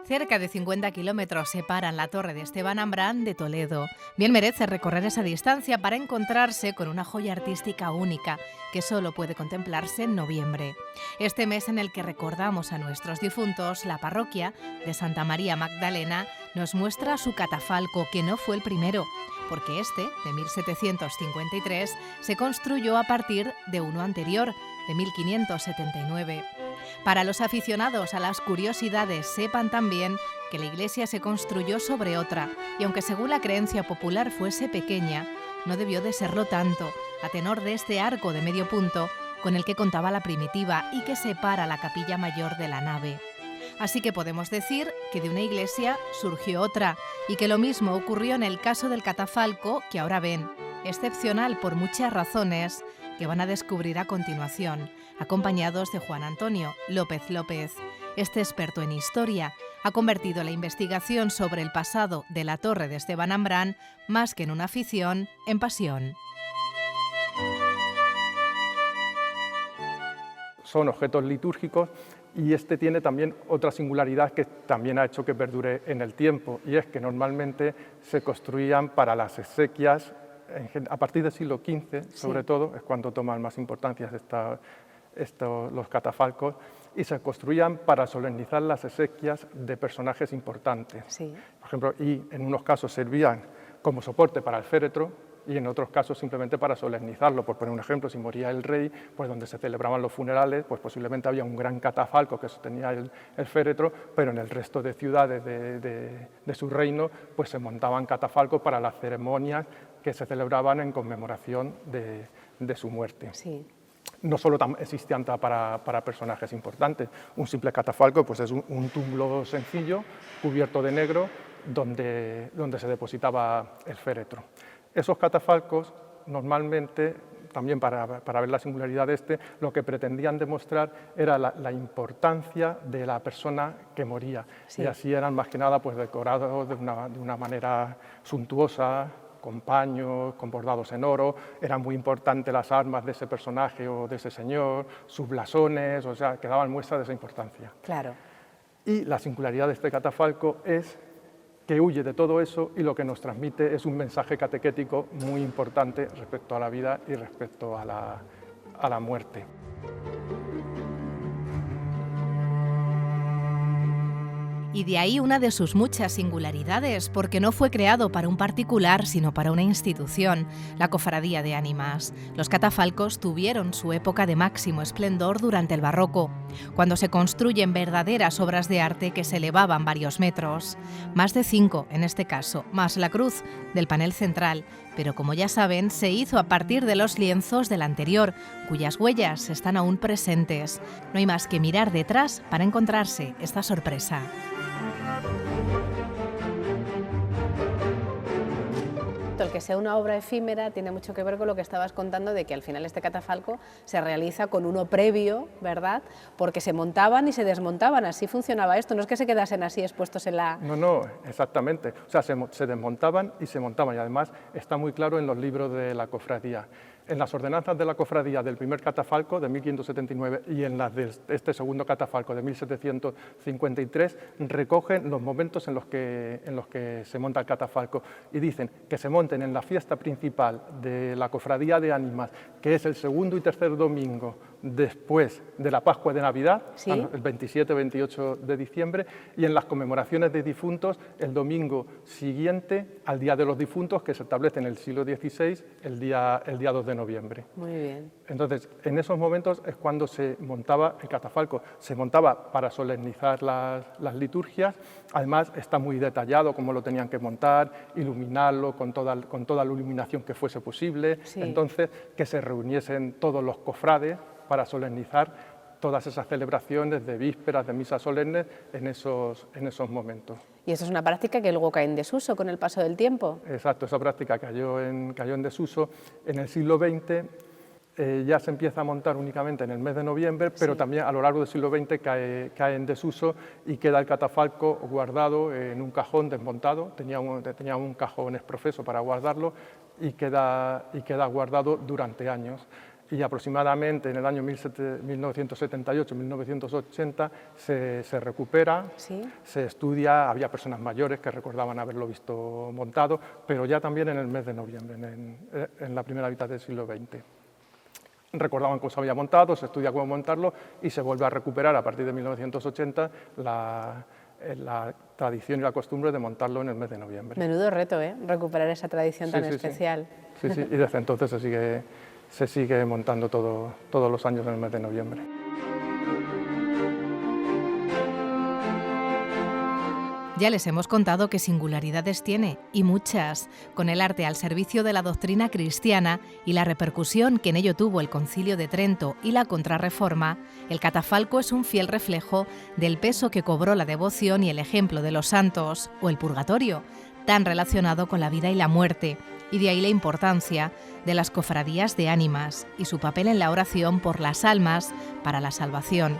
Cerca de 50 kilómetros separan la Torre de Esteban Ambrán de Toledo. Bien merece recorrer esa distancia para encontrarse con una joya artística única que solo puede contemplarse en noviembre. Este mes en el que recordamos a nuestros difuntos, la parroquia de Santa María Magdalena nos muestra su catafalco, que no fue el primero, porque este, de 1753, se construyó a partir de uno anterior, de 1579. Para los aficionados a las curiosidades, sepan también que la iglesia se construyó sobre otra, y aunque según la creencia popular fuese pequeña, no debió de serlo tanto, a tenor de este arco de medio punto con el que contaba la primitiva y que separa la capilla mayor de la nave. Así que podemos decir que de una iglesia surgió otra, y que lo mismo ocurrió en el caso del catafalco que ahora ven, excepcional por muchas razones que van a descubrir a continuación, acompañados de Juan Antonio López López. Este experto en historia ha convertido la investigación sobre el pasado de la Torre de Esteban Ambrán, más que en una afición, en pasión. Son objetos litúrgicos y este tiene también otra singularidad que también ha hecho que perdure en el tiempo, y es que normalmente se construían para las exequias. A partir del siglo XV, sobre todo, es cuando toman más importancia los catafalcos, y se construían para solemnizar las exequias de personajes importantes. Sí. Por ejemplo, y en unos casos servían como soporte para el féretro, y en otros casos simplemente para solemnizarlo. Por poner un ejemplo, si moría el rey, pues donde se celebraban los funerales, pues posiblemente había un gran catafalco que sostenía el féretro, pero en el resto de ciudades de su reino pues se montaban catafalcos para las ceremonias que se celebraban en conmemoración de su muerte. Sí. No solo existían para personajes importantes. Un simple catafalco pues es un túmulo sencillo, cubierto de negro, donde se depositaba el féretro. Esos catafalcos, normalmente, también para ver la singularidad de este, lo que pretendían demostrar era la importancia de la persona que moría. Sí. Y así eran más que nada pues, decorados de una manera suntuosa, con paños, con bordados en oro. Eran muy importantes las armas de ese personaje o de ese señor, sus blasones, o sea, que daban muestra de esa importancia. Claro. Y la singularidad de este catafalco es que huye de todo eso, y lo que nos transmite es un mensaje catequético muy importante respecto a la vida y respecto a la muerte. Y de ahí una de sus muchas singularidades, porque no fue creado para un particular, sino para una institución, la Cofradía de Ánimas. Los catafalcos tuvieron su época de máximo esplendor durante el barroco, cuando se construyen verdaderas obras de arte que se elevaban varios metros, más de 5 en este caso, más la cruz del panel central, pero como ya saben, se hizo a partir de los lienzos del anterior, cuyas huellas están aún presentes. No hay más que mirar detrás para encontrarse esta sorpresa. El que sea una obra efímera tiene mucho que ver con lo que estabas contando, de que al final este catafalco se realiza con uno previo, ¿verdad? Porque se montaban y se desmontaban, así funcionaba esto, no es que se quedasen así expuestos en la... No, exactamente. O sea, se desmontaban y se montaban, y además está muy claro en los libros de la cofradía. En las ordenanzas de la cofradía del primer catafalco de 1579 y en las de este segundo catafalco de 1753 recogen los momentos en los que se monta el catafalco, y dicen que se monten en la fiesta principal de la Cofradía de Ánimas, que es el segundo y tercer domingo después de la Pascua de Navidad, ¿Sí? El 27-28 de diciembre, y en las conmemoraciones de difuntos el domingo siguiente al Día de los Difuntos, que se establece en el siglo XVI, el día 2 de noviembre. Muy bien. Entonces, en esos momentos es cuando se montaba el catafalco. Se montaba para solemnizar las liturgias. Además, está muy detallado cómo lo tenían que montar, iluminarlo con toda la iluminación que fuese posible. Sí. Entonces, que se reuniesen todos los cofrades para solemnizar todas esas celebraciones de vísperas, de misas solemnes en esos momentos. Y eso es una práctica que luego cae en desuso con el paso del tiempo. Exacto, esa práctica cayó en desuso. En el siglo XX ya se empieza a montar únicamente en el mes de noviembre, pero Sí. también a lo largo del siglo XX cae en desuso y queda el catafalco guardado en un cajón desmontado. Tenía un cajón exprofeso para guardarlo, y queda guardado durante años. y aproximadamente en el año 1978-1980 se recupera, ¿Sí? se estudia, había personas mayores que recordaban haberlo visto montado, pero ya también en el mes de noviembre, en la primera mitad del siglo XX. Recordaban cómo se había montado, se estudia cómo montarlo y se vuelve a recuperar a partir de 1980 la tradición y la costumbre de montarlo en el mes de noviembre. Menudo reto, ¿eh? Recuperar esa tradición tan especial. Sí, y desde entonces se sigue montando todos los años en el mes de noviembre. Ya les hemos contado qué singularidades tiene, y muchas, con el arte al servicio de la doctrina cristiana y la repercusión que en ello tuvo el Concilio de Trento y la Contrarreforma. El catafalco es un fiel reflejo del peso que cobró la devoción y el ejemplo de los santos, o el purgatorio, tan relacionado con la vida y la muerte, y de ahí la importancia de las cofradías de ánimas y su papel en la oración por las almas para la salvación.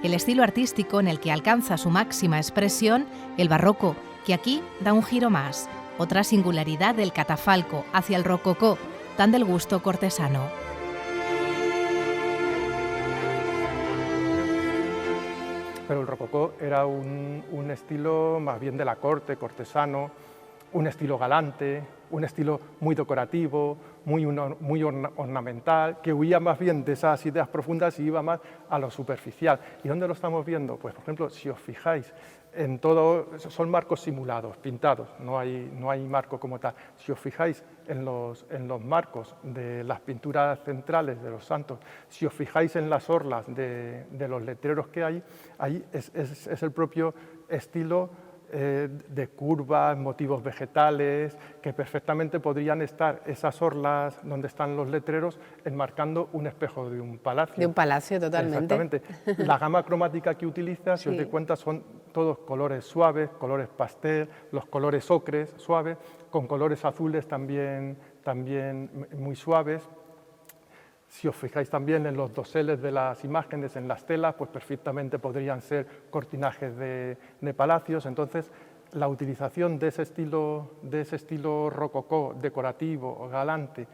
El estilo artístico en el que alcanza su máxima expresión, el barroco, que aquí da un giro más, otra singularidad del catafalco hacia el rococó, tan del gusto cortesano. Pero el rococó era un estilo más bien de la corte, cortesano, un estilo galante, un estilo muy decorativo, muy ornamental, que huía más bien de esas ideas profundas y iba más a lo superficial. ¿Y dónde lo estamos viendo? Pues, por ejemplo, si os fijáis, en todo, son marcos simulados, pintados, no hay marco como tal. Si os fijáis en los marcos de las pinturas centrales de los santos, si os fijáis en las orlas de los letreros que hay, ahí es el propio estilo de curvas, motivos vegetales, que perfectamente podrían estar esas orlas donde están los letreros enmarcando un espejo de un palacio. De un palacio, totalmente. Exactamente. La gama cromática que utiliza, si os dais cuenta, son todos colores suaves, colores pastel, los colores ocres suaves, con colores azules también muy suaves. Si os fijáis también en los doseles de las imágenes, en las telas, pues perfectamente podrían ser cortinajes de palacios. Entonces, la utilización de ese estilo rococó, decorativo o galante,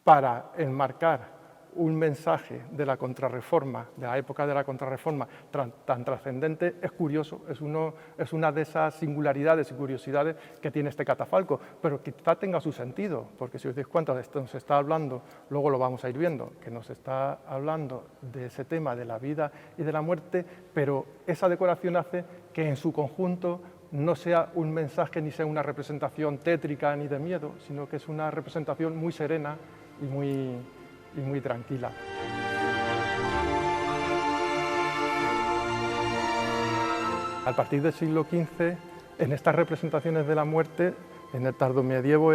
para enmarcar un mensaje de la Contrarreforma, de la época de la Contrarreforma, tan trascendente, es curioso, es una de esas singularidades y curiosidades que tiene este catafalco, pero quizá tenga su sentido, porque si os dais cuenta de esto nos está hablando, luego lo vamos a ir viendo, que nos está hablando de ese tema de la vida y de la muerte, pero esa decoración hace que en su conjunto no sea un mensaje ni sea una representación tétrica ni de miedo, sino que es una representación muy serena y muy tranquila. A partir del siglo XV, en estas representaciones de la muerte, en el tardomedievo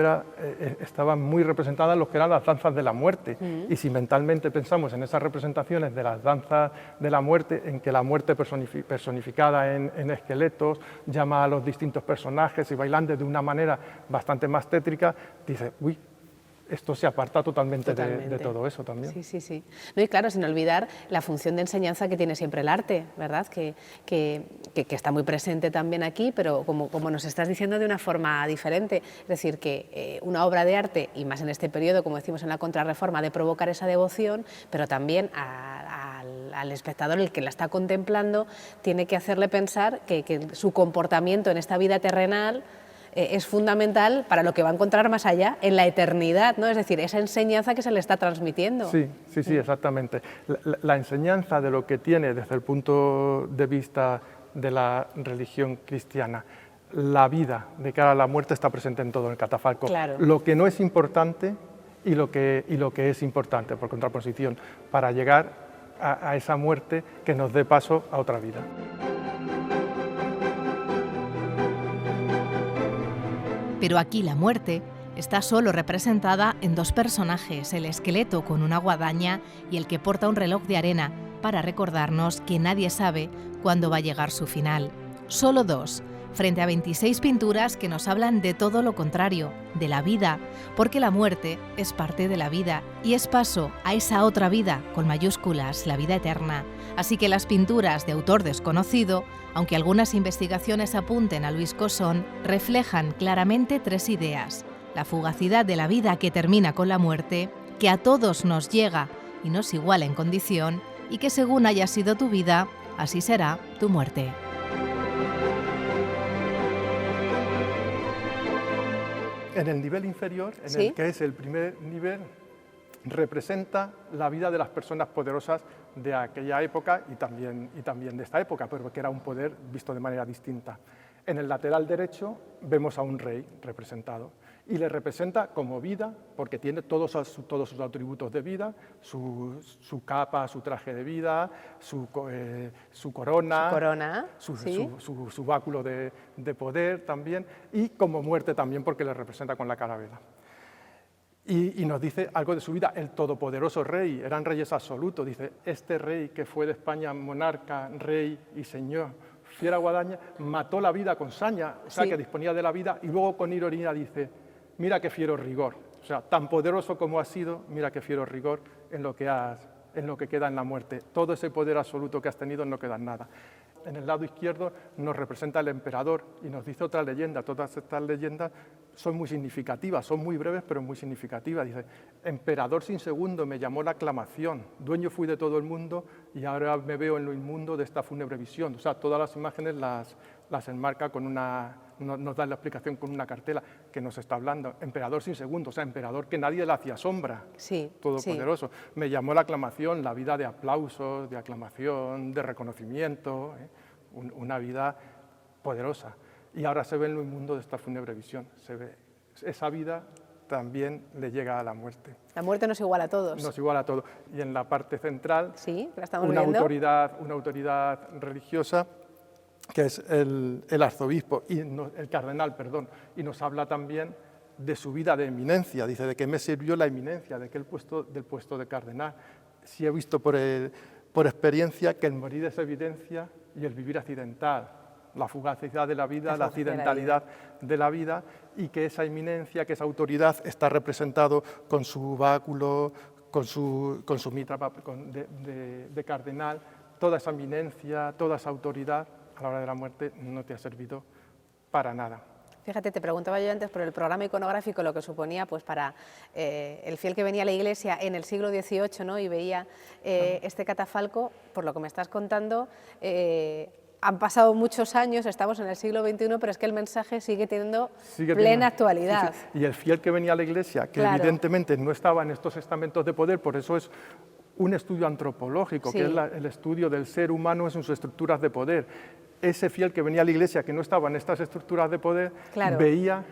estaban muy representadas lo que eran las danzas de la muerte. Y si mentalmente pensamos en esas representaciones de las danzas de la muerte, en que la muerte personificada en esqueletos llama a los distintos personajes y bailan de una manera bastante más tétrica, dice, uy, esto se aparta totalmente. De todo eso también. Sí. No, y claro, sin olvidar la función de enseñanza que tiene siempre el arte, ¿verdad? Que está muy presente también aquí, pero como nos estás diciendo de una forma diferente. Es decir, que una obra de arte, y más en este periodo, como decimos en la Contrarreforma, de provocar esa devoción, pero también al espectador, el que la está contemplando, tiene que hacerle pensar que su comportamiento en esta vida terrenal es fundamental para lo que va a encontrar más allá, en la eternidad, ¿no? Es decir, esa enseñanza que se le está transmitiendo. Sí, exactamente. La enseñanza de lo que tiene desde el punto de vista de la religión cristiana, la vida de cara a la muerte está presente en todo el catafalco. Claro. Lo que no es importante y lo que es importante, por contraposición, para llegar a esa muerte que nos dé paso a otra vida. Pero aquí la muerte está solo representada en dos personajes, el esqueleto con una guadaña y el que porta un reloj de arena, para recordarnos que nadie sabe cuándo va a llegar su final. Solo dos, frente a 26 pinturas que nos hablan de todo lo contrario, de la vida, porque la muerte es parte de la vida y es paso a esa otra vida, con mayúsculas, la vida eterna. Así que las pinturas de autor desconocido, aunque algunas investigaciones apunten a Luis Cosson, reflejan claramente tres ideas: la fugacidad de la vida que termina con la muerte, que a todos nos llega y nos iguala en condición, y que según haya sido tu vida, así será tu muerte. En el nivel inferior, en ¿Sí? el que es el primer nivel, representa la vida de las personas poderosas de aquella época y también de esta época, pero que era un poder visto de manera distinta. En el lateral derecho vemos a un rey representado y le representa como vida, porque tiene todos sus atributos de vida, su capa, su traje de vida, su corona, ¿sí? su báculo de poder también, y como muerte también, porque le representa con la calavera. Y nos dice algo de su vida, el todopoderoso rey, eran reyes absolutos, dice, este rey que fue de España monarca, rey y señor, fiera guadaña, mató la vida con saña, o sea, Sí. que disponía de la vida, y luego con ironía dice, mira qué fiero rigor, o sea, tan poderoso como has sido, mira qué fiero rigor en lo que queda en la muerte. Todo ese poder absoluto que has tenido no queda en nada. En el lado izquierdo nos representa el emperador y nos dice otra leyenda. Todas estas leyendas son muy significativas, son muy breves pero muy significativas. Dice, emperador sin segundo, me llamó la aclamación, dueño fui de todo el mundo y ahora me veo en lo inmundo de esta fúnebre visión. O sea, todas las imágenes las enmarca con nos da la explicación con una cartela que nos está hablando. Emperador sin segundo, o sea, emperador que nadie le hacía sombra, Sí, todopoderoso. sí. Me llamó la aclamación, la vida de aplausos, de aclamación, de reconocimiento, una vida poderosa. Y ahora se ve en lo inmundo de esta fúnebre visión. Se ve, esa vida también le llega a la muerte. La muerte nos iguala a todos. Nos iguala a todo. Y en la parte central, Sí, la estamos una viendo. autoridad religiosa, que es el arzobispo, el cardenal, perdón, y nos habla también de su vida de eminencia, dice, de qué me sirvió la eminencia, del puesto de cardenal. Si he visto por experiencia que el morir es evidencia y el vivir accidental, la fugacidad de la vida, la accidentalidad de la vida, y que esa eminencia, que esa autoridad está representado con su báculo, con su mitra de cardenal, toda esa eminencia, toda esa autoridad, a la hora de la muerte no te ha servido para nada. Fíjate, te preguntaba yo antes por el programa iconográfico, lo que suponía pues, para el fiel que venía a la iglesia en el siglo XVIII, ¿no? Y veía este catafalco, por lo que me estás contando, han pasado muchos años, estamos en el siglo XXI, pero es que el mensaje sigue teniendo plena actualidad. Sí, sí. Y el fiel que venía a la iglesia, que Claro. evidentemente no estaba en estos estamentos de poder, por eso es un estudio antropológico, Sí. que es el estudio del ser humano en sus estructuras de poder. Ese fiel que venía a la iglesia, que no estaba en estas estructuras de poder, Claro. veía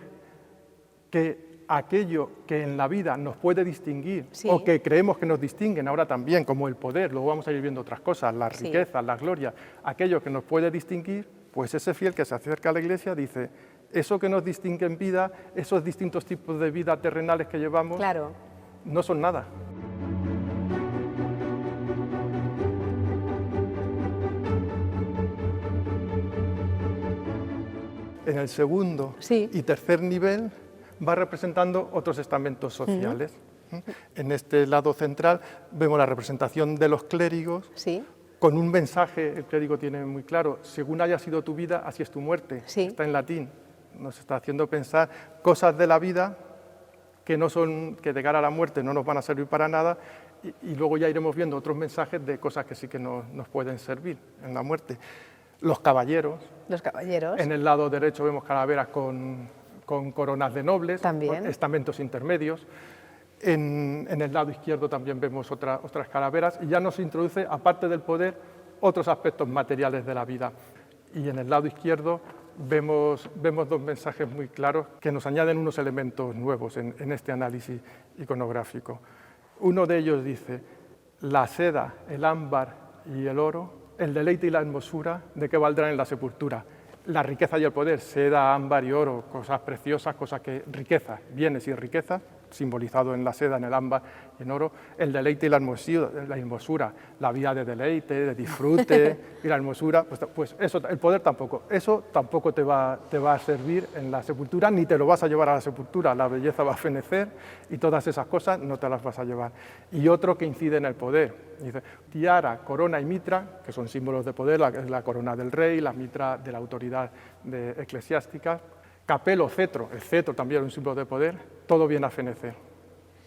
que aquello que en la vida nos puede distinguir, Sí. o que creemos que nos distinguen ahora también, como el poder, luego vamos a ir viendo otras cosas, la Sí. riqueza, la gloria, aquello que nos puede distinguir, pues ese fiel que se acerca a la iglesia dice, eso que nos distingue en vida, esos distintos tipos de vida terrenales que llevamos, Claro. no son nada. En el segundo Sí. y tercer nivel va representando otros estamentos sociales. En este lado central vemos la representación de los clérigos, Sí. con un mensaje, el clérigo tiene muy claro, según haya sido tu vida, así es tu muerte. Sí. Está en latín, nos está haciendo pensar cosas de la vida que de cara a la muerte no nos van a servir para nada, y luego ya iremos viendo otros mensajes de cosas que sí que nos pueden servir en la muerte. Los caballeros, Los caballeros. en el lado derecho vemos calaveras con coronas de nobles, También. estamentos intermedios. En el lado izquierdo también vemos otras calaveras, y ya nos introduce, aparte del poder, otros aspectos materiales de la vida. Y en el lado izquierdo vemos dos mensajes muy claros que nos añaden unos elementos nuevos en este análisis iconográfico. Uno de ellos dice, la seda, el ámbar y el oro, el deleite y la hermosura, ¿de qué valdrán en la sepultura? La riqueza y el poder, seda, ámbar y oro, cosas preciosas, riqueza, bienes y riquezas, simbolizado en la seda, en el ámbar y en oro, el deleite y la hermosura, la vida de deleite, de disfrute y la hermosura, pues eso, el poder tampoco, eso tampoco te va a servir en la sepultura, ni te lo vas a llevar a la sepultura, la belleza va a fenecer y todas esas cosas no te las vas a llevar. Y otro que incide en el poder, dice, tiara, corona y mitra, que son símbolos de poder, la corona del rey, la mitra de la autoridad eclesiástica, capelo, cetro, el cetro también es un símbolo de poder, todo viene a fenecer.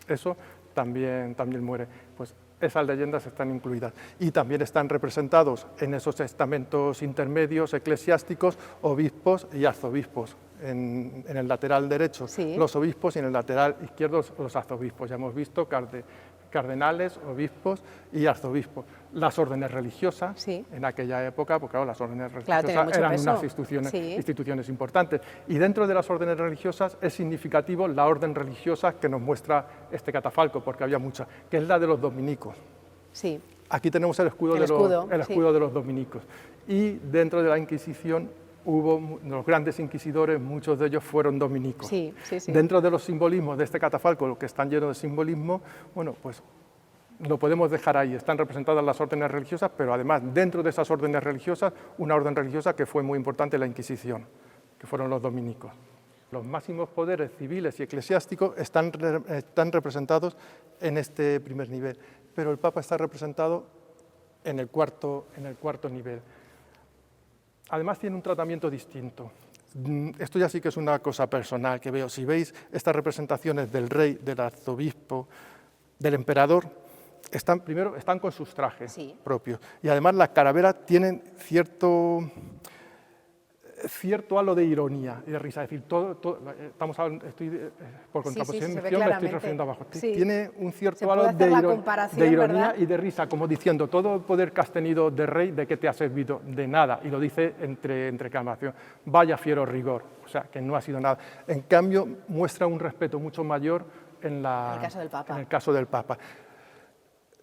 Eso también muere. Pues esas leyendas están incluidas. Y también están representados en esos estamentos intermedios eclesiásticos obispos y arzobispos. En el lateral derecho los obispos y en el lateral izquierdo los arzobispos. Ya hemos visto cardenales, obispos y arzobispos. Las órdenes religiosas, en aquella época, porque claro, las órdenes religiosas eran unas instituciones importantes. Y dentro de las órdenes religiosas es significativo la orden religiosa que nos muestra este catafalco, porque había muchas, que es la de los dominicos. Sí. Aquí tenemos el escudo de los dominicos. Y dentro de la Inquisición hubo los grandes inquisidores, muchos de ellos fueron dominicos. Dentro de los simbolismos de este catafalco, que están llenos de simbolismo, bueno, pues lo podemos dejar ahí, están representadas las órdenes religiosas, pero además dentro de esas órdenes religiosas, una orden religiosa que fue muy importante en la Inquisición, que fueron los dominicos. Los máximos poderes civiles y eclesiásticos están representados en este primer nivel, pero el Papa está representado en el cuarto nivel. Además tiene un tratamiento distinto. Esto ya sí que es una cosa personal que veo. Si veis estas representaciones del rey, del arzobispo, del emperador, están con sus trajes propios. Y además las calaveras tienen cierto halo de ironía y de risa. Es decir, por contraposición, me estoy refiriendo abajo. Tiene un cierto halo de ironía y de risa, como diciendo, todo el poder que has tenido de rey, ¿de qué te ha servido? De nada. Y lo dice entre exclamación, vaya fiero rigor, o sea, que no ha sido nada. En cambio, muestra un respeto mucho mayor en el caso del Papa.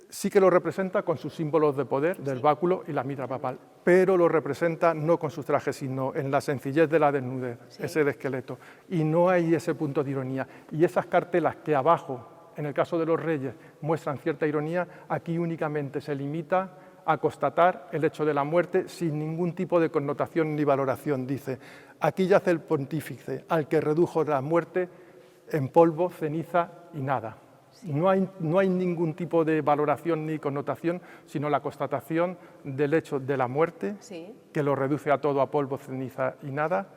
Sí que lo representa con sus símbolos de poder, del báculo y la mitra papal, pero lo representa no con sus trajes, sino en la sencillez de la desnudez, ese de esqueleto. Y no hay ese punto de ironía. Y esas cartelas que abajo, en el caso de los reyes, muestran cierta ironía, aquí únicamente se limita a constatar el hecho de la muerte sin ningún tipo de connotación ni valoración. Dice, aquí yace el pontífice, al que redujo la muerte en polvo, ceniza y nada. No hay ningún tipo de valoración ni connotación, sino la constatación del hecho de la muerte, que lo reduce a todo, a polvo, ceniza y nada,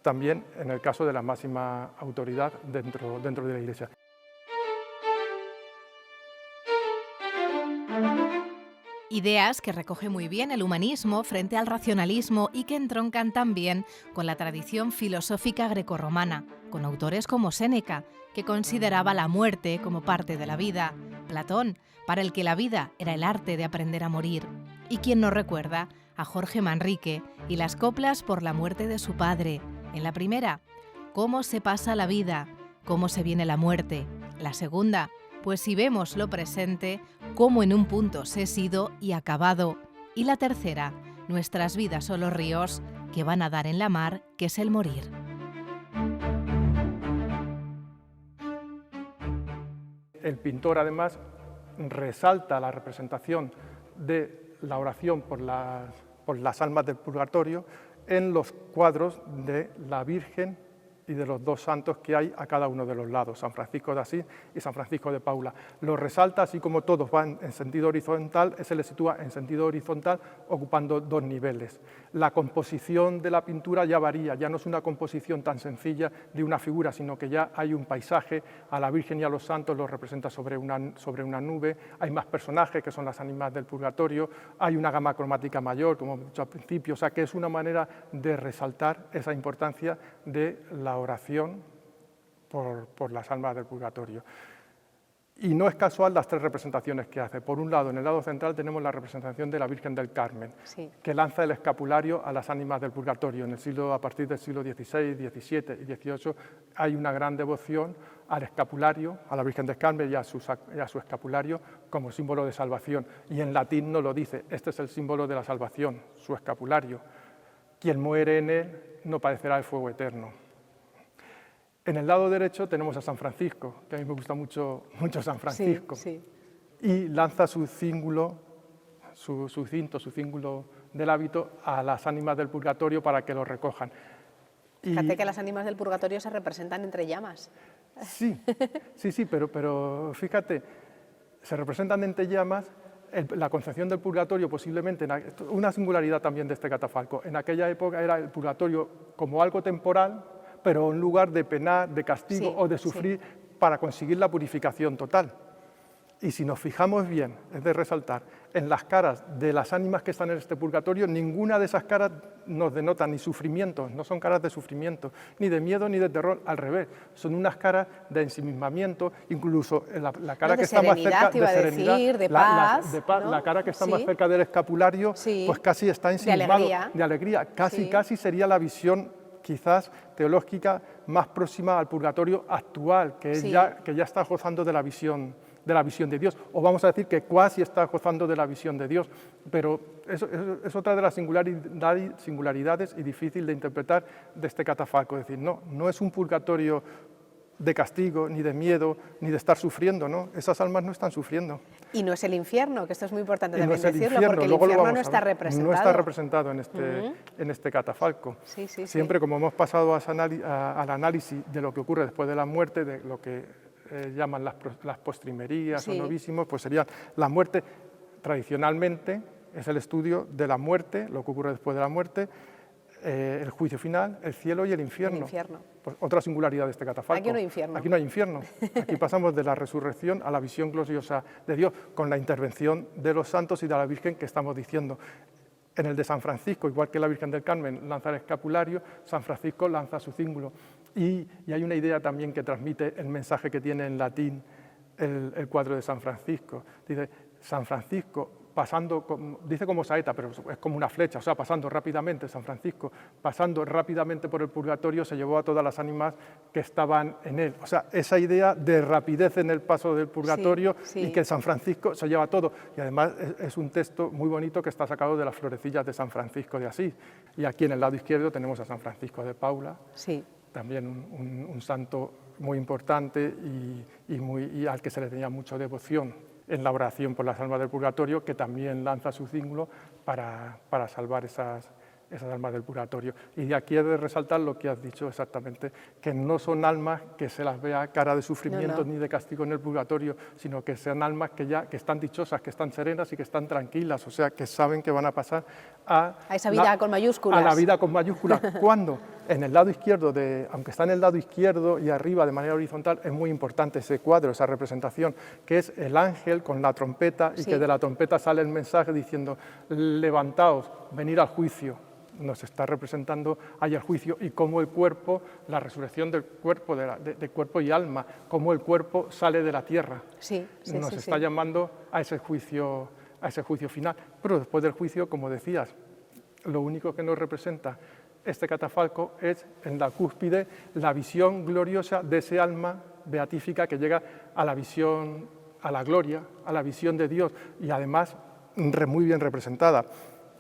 también en el caso de la máxima autoridad dentro de la Iglesia. Ideas que recoge muy bien el humanismo frente al racionalismo y que entroncan también con la tradición filosófica grecorromana, con autores como Séneca, que consideraba la muerte como parte de la vida, Platón, para el que la vida era el arte de aprender a morir, y quien nos recuerda a Jorge Manrique y las coplas por la muerte de su padre. En la primera, cómo se pasa la vida, cómo se viene la muerte. La segunda, pues si vemos lo presente, cómo en un punto se ha sido y acabado. Y la tercera, nuestras vidas son los ríos que van a dar en la mar, que es el morir. El pintor, además, resalta la representación de la oración por las almas del purgatorio en los cuadros de la Virgen y de los dos santos que hay a cada uno de los lados, San Francisco de Asís y San Francisco de Paula. Lo resalta, así como todos van en sentido horizontal, se les sitúa en sentido horizontal ocupando dos niveles. La composición de la pintura ya varía, ya no es una composición tan sencilla de una figura, sino que ya hay un paisaje, a la Virgen y a los santos los representa sobre una nube, hay más personajes que son las ánimas del purgatorio, hay una gama cromática mayor, como hemos dicho al principio, o sea que es una manera de resaltar esa importancia de la oración por las almas del purgatorio. Y no es casual las tres representaciones que hace. Por un lado, en el lado central tenemos la representación de la Virgen del Carmen, que lanza el escapulario a las ánimas del purgatorio. A partir del siglo XVI, XVII y XVIII hay una gran devoción al escapulario, a la Virgen del Carmen y a su escapulario como símbolo de salvación. Y en latín nos lo dice, este es el símbolo de la salvación, su escapulario. Quien muere en él no padecerá el fuego eterno. En el lado derecho tenemos a San Francisco, que a mí me gusta mucho San Francisco, y lanza su cíngulo, su cinto, su cíngulo del hábito a las ánimas del purgatorio para que lo recojan. Fíjate que las ánimas del purgatorio se representan entre llamas. Sí, pero fíjate, se representan entre llamas. La concepción del purgatorio posiblemente, una singularidad también de este catafalco, en aquella época era el purgatorio como algo temporal, pero en lugar de penar, de castigo o de sufrir para conseguir la purificación total. Y si nos fijamos bien, es de resaltar, en las caras de las ánimas que están en este purgatorio, ninguna de esas caras nos denota ni sufrimiento, no son caras de sufrimiento, ni de miedo ni de terror, al revés, son unas caras de ensimismamiento, incluso la cara que está más cerca de serenidad, de paz, ¿no? La cara que está más cerca del escapulario, pues casi está ensimismado, de alegría, casi sería la visión quizás teológica más próxima al purgatorio actual, que ya está gozando de la visión de Dios, o vamos a decir que cuasi está gozando de la visión de Dios, pero eso es otra de las singularidades y difícil de interpretar de este catafalco, es decir, no es un purgatorio de castigo, ni de miedo, ni de estar sufriendo, ¿no? Esas almas no están sufriendo. Y no es el infierno, que esto es muy importante y también no es decirlo, infierno, porque el infierno no está representado. No está representado en este catafalco. Siempre, como hemos pasado al análisis de lo que ocurre después de la muerte, de lo que llaman las postrimerías o novísimos, pues sería la muerte, tradicionalmente, es el estudio de la muerte, lo que ocurre después de la muerte, el juicio final, el cielo y el infierno. Pues otra singularidad de este catafalco. Aquí no hay infierno. Aquí no hay infierno. Aquí pasamos de la resurrección a la visión gloriosa de Dios, con la intervención de los santos y de la Virgen que estamos diciendo. En el de San Francisco, igual que la Virgen del Carmen lanza el escapulario, San Francisco lanza su cíngulo. Y hay una idea también que transmite el mensaje que tiene en latín el cuadro de San Francisco. Dice, San Francisco, dice como saeta, pero es como una flecha, o sea, pasando rápidamente, San Francisco, pasando rápidamente por el purgatorio, se llevó a todas las ánimas que estaban en él. O sea, esa idea de rapidez en el paso del purgatorio y que San Francisco se lleva todo. Y además es un texto muy bonito que está sacado de las florecillas de San Francisco de Asís. Y aquí en el lado izquierdo tenemos a San Francisco de Paula, también un santo muy importante y al que se le tenía mucha devoción en la oración por las almas del purgatorio, que también lanza su cíngulo para salvar esas almas del purgatorio. Y de aquí he de resaltar lo que has dicho exactamente, que no son almas que se las vea cara de sufrimiento ni de castigo en el purgatorio, sino que sean almas que están dichosas, que están serenas y que están tranquilas, o sea, que saben que van a pasar a esa vida con mayúsculas. A la vida con mayúsculas. ¿Cuándo? En el lado izquierdo, aunque está en el lado izquierdo y arriba de manera horizontal, es muy importante ese cuadro, esa representación, que es el ángel con la trompeta y que de la trompeta sale el mensaje diciendo, levantaos, venid al juicio. Nos está representando ahí el juicio y cómo el cuerpo, la resurrección del cuerpo, de cuerpo y alma, cómo el cuerpo sale de la tierra. Nos está llamando a ese juicio final. Pero después del juicio, como decías, lo único que nos representa este catafalco es en la cúspide la visión gloriosa de ese alma beatífica que llega a la visión, a la gloria, a la visión de Dios y además muy bien representada.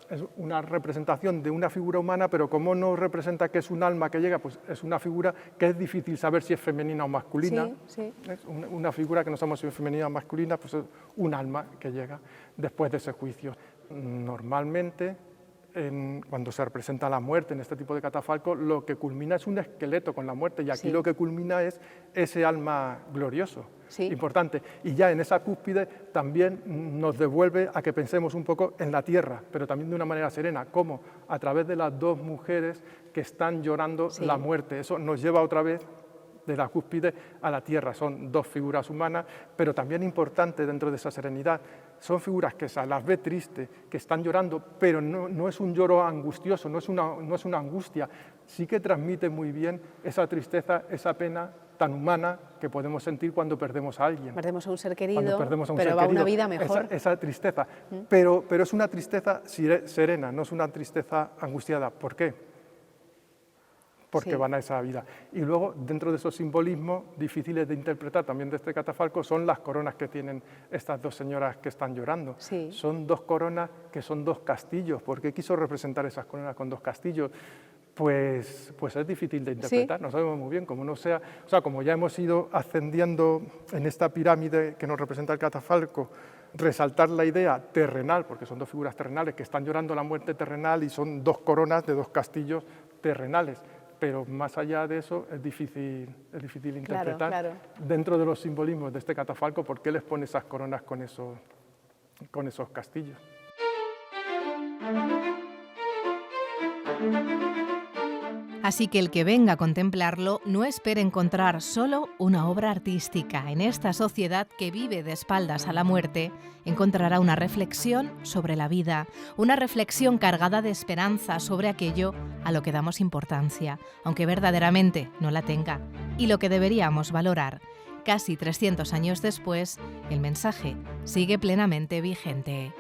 Es una representación de una figura humana, pero como no representa que es un alma que llega, pues es una figura que es difícil saber si es femenina o masculina. Es una figura que no sabemos si es femenina o masculina, pues es un alma que llega después de ese juicio. Normalmente, cuando se representa la muerte en este tipo de catafalco, lo que culmina es un esqueleto con la muerte, y aquí lo que culmina es ese alma glorioso. Importante, y ya en esa cúspide también nos devuelve a que pensemos un poco en la tierra, pero también de una manera serena, como a través de las dos mujeres que están llorando la muerte. Eso nos lleva otra vez de la cúspide a la tierra. Son dos figuras humanas, pero también importante dentro de esa serenidad. Son figuras que se las ve tristes, que están llorando, pero no es un lloro angustioso, no es una angustia. Sí que transmite muy bien esa tristeza, esa pena tan humana que podemos sentir cuando perdemos a alguien. Perdemos a un ser querido, pero va una vida mejor. Esa tristeza, pero es una tristeza serena, no es una tristeza angustiada. ¿Por qué? Porque van a esa vida. Y luego, dentro de esos simbolismos difíciles de interpretar también de este catafalco, son las coronas que tienen estas dos señoras que están llorando. Son dos coronas que son dos castillos. ¿Por qué quiso representar esas coronas con dos castillos? Pues es difícil de interpretar, no sabemos muy bien, como no sea, o sea, como ya hemos ido ascendiendo en esta pirámide que nos representa el catafalco, resaltar la idea terrenal, porque son dos figuras terrenales que están llorando la muerte terrenal y son dos coronas de dos castillos terrenales. Pero más allá de eso es difícil interpretar dentro de los simbolismos de este catafalco por qué les pone esas coronas con esos castillos. Así que el que venga a contemplarlo no espere encontrar solo una obra artística. En esta sociedad que vive de espaldas a la muerte, encontrará una reflexión sobre la vida, una reflexión cargada de esperanza sobre aquello a lo que damos importancia, aunque verdaderamente no la tenga, y lo que deberíamos valorar. Casi 300 años después, el mensaje sigue plenamente vigente.